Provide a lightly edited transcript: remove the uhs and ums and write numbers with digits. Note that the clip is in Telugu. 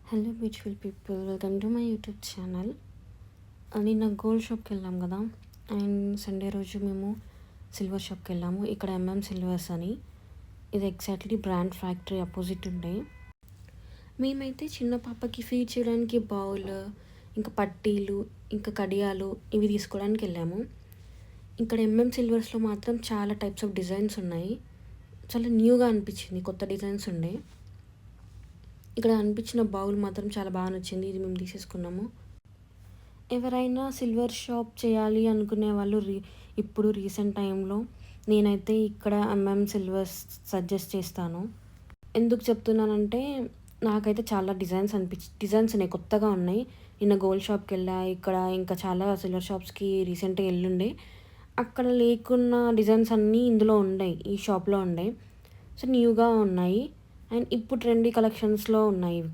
Hello beautiful people, welcome to my YouTube channel. నిన్న గోల్డ్ షాప్కి వెళ్ళాం కదా, అండ్ సండే రోజు మేము సిల్వర్ షాప్కి వెళ్ళాము. ఇక్కడ సిల్వర్స్ అని, ఇది ఎగ్జాక్ట్లీ బ్రాండ్ ఫ్యాక్టరీ అపోజిట్ ఉండే. మేమైతే చిన్న పాపకి ఫీడ్ చేయడానికి బౌల్, ఇంకా పట్టీలు, ఇంకా కడియాలు ఇవి తీసుకోవడానికి వెళ్ళాము. ఇక్కడ సిల్వర్స్లో మాత్రం చాలా టైప్స్ ఆఫ్ డిజైన్స్ ఉన్నాయి. చాలా న్యూగా అనిపించింది, కొత్త డిజైన్స్ ఉండే. ఇక్కడ అనిపించిన బౌల్ మాత్రం చాలా బాగా నచ్చింది, ఇది మేము తీసేసుకున్నాము. ఎవరైనా సిల్వర్ షాప్ చేయాలి అనుకునే వాళ్ళు ఇప్పుడు రీసెంట్ టైంలో నేనైతే ఇక్కడ సిల్వర్స్ సజెస్ట్ చేస్తాను. ఎందుకు చెప్తున్నానంటే నాకైతే చాలా డిజైన్స్ ఉన్నాయి, కొత్తగా ఉన్నాయి. నిన్న గోల్డ్ షాప్కి వెళ్ళా, ఇక్కడ ఇంకా చాలా సిల్వర్ షాప్స్కి రీసెంట్గా వెళ్ళుండే. అక్కడ లేకున్న డిజైన్స్ అన్నీ ఇందులో ఉన్నాయి, ఈ షాప్లో ఉన్నాయి. సో న్యూగా ఉన్నాయి, అండ్ ఇప్పుడు ట్రెండీ కలెక్షన్స్లో ఉన్నాయి.